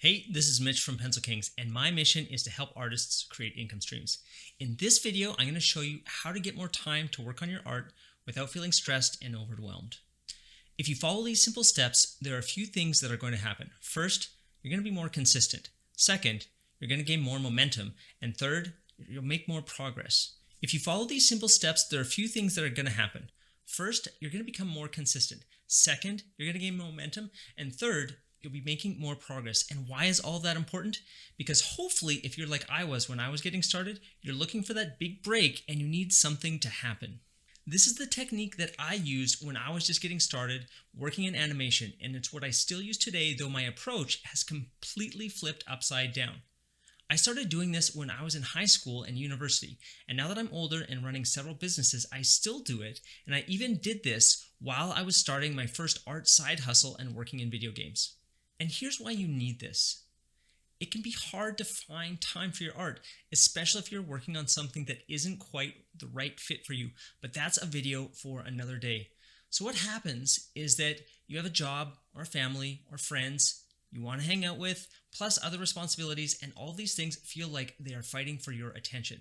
Hey, this is Mitch from Pencil Kings, and my mission is to help artists create income streams. In this video, I'm going to show you how to get more time to work on your art without feeling stressed and overwhelmed. If you follow these simple steps, there are a few things that are going to happen. First, you're going to be more consistent. Second, you're going to gain more momentum. And third, you'll make more progress. If you follow these simple steps, there are a few things that are going to happen. First, you're going to become more consistent. Second, you're going to gain momentum. And third, you'll be making more progress. And why is all that important? Because hopefully, if you're like I was when I was getting started, you're looking for that big break and you need something to happen. This is the technique that I used when I was just getting started working in animation, and it's what I still use today, though my approach has completely flipped upside down. I started doing this when I was in high school and university, and now that I'm older and running several businesses, I still do it, and I even did this while I was starting my first art side hustle and working in video games. And here's why you need this. It can be hard to find time for your art, especially if you're working on something that isn't quite the right fit for you, but that's a video for another day. So what happens is that you have a job or a family or friends you want to hang out with, plus other responsibilities, and all these things feel like they are fighting for your attention.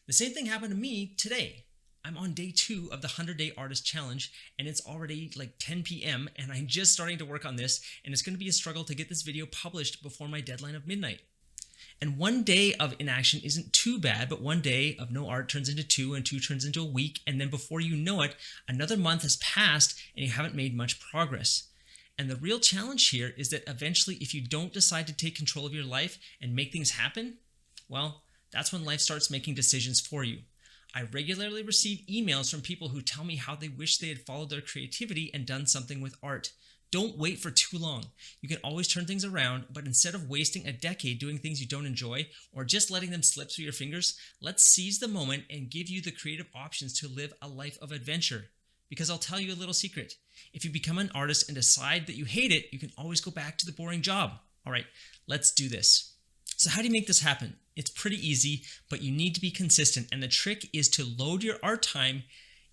The same thing happened to me today. I'm on day 2 of the 100-Day Artist Challenge, and it's already like 10 p.m. and I'm just starting to work on this, and it's going to be a struggle to get this video published before my deadline of midnight. And one day of inaction isn't too bad, but one day of no art turns into 2, and 2 turns into a week, and then before you know it, another month has passed and you haven't made much progress. And the real challenge here is that eventually, if you don't decide to take control of your life and make things happen, well, that's when life starts making decisions for you. I regularly receive emails from people who tell me how they wish they had followed their creativity and done something with art. Don't wait for too long. You can always turn things around, but instead of wasting a decade doing things you don't enjoy or just letting them slip through your fingers, let's seize the moment and give you the creative options to live a life of adventure. Because I'll tell you a little secret. If you become an artist and decide that you hate it, you can always go back to the boring job. All right, let's do this. So how do you make this happen? It's pretty easy, but you need to be consistent. And the trick is to load your art time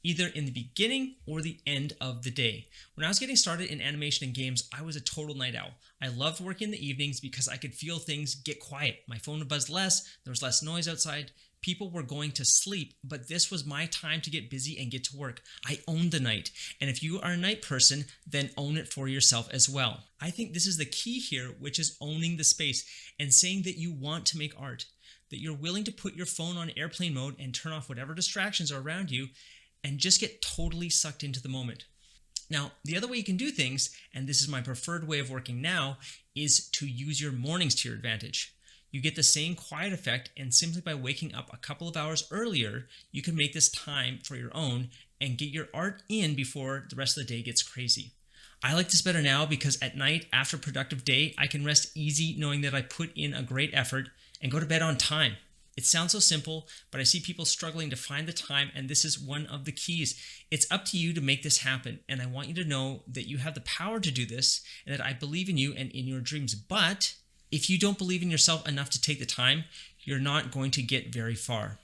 either in the beginning or the end of the day. When I was getting started in animation and games, I was a total night owl. I loved working in the evenings because I could feel things get quiet. My phone would buzz less, there was less noise outside, people were going to sleep, but this was my time to get busy and get to work. I owned the night, and if you are a night person, then own it for yourself as well. I think this is the key here, which is owning the space and saying that you want to make art, that you're willing to put your phone on airplane mode and turn off whatever distractions are around you and just get totally sucked into the moment. Now, the other way you can do things, and this is my preferred way of working now, is to use your mornings to your advantage. You get the same quiet effect, and simply by waking up a couple of hours earlier, you can make this time for your own and get your art in before the rest of the day gets crazy. I like this better now because at night, after a productive day, I can rest easy knowing that I put in a great effort and go to bed on time. It sounds so simple, but I see people struggling to find the time, and this is one of the keys. It's up to you to make this happen, and I want you to know that you have the power to do this and that I believe in you and in your dreams. But if you don't believe in yourself enough to take the time, you're not going to get very far.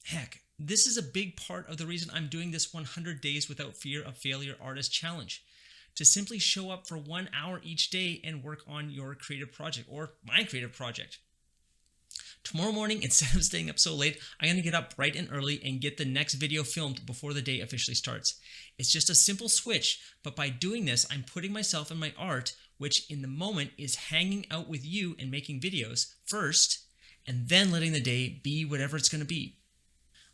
Heck, this is a big part of the reason I'm doing this 100 Days Without Fear of Failure Artist Challenge. To simply show up for 1 hour each day and work on your creative project or my creative project. Tomorrow morning, instead of staying up so late, I'm going to get up bright and early and get the next video filmed before the day officially starts. It's just a simple switch, but by doing this, I'm putting myself in my art, which in the moment is hanging out with you and making videos first, and then letting the day be whatever it's going to be.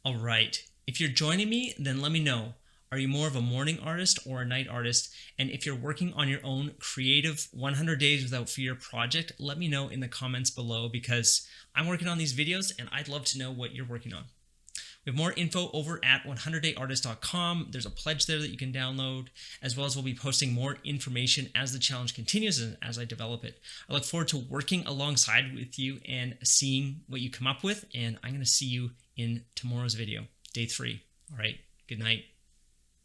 All right, if you're joining me, then let me know. Are you more of a morning artist or a night artist? And if you're working on your own creative 100 Days Without Fear project, let me know in the comments below because I'm working on these videos and I'd love to know what you're working on. We have more info over at 100dayartist.com. There's a pledge there that you can download, as well as we'll be posting more information as the challenge continues and as I develop it. I look forward to working alongside with you and seeing what you come up with, and I'm going to see you in tomorrow's video, day 3. All right, good night.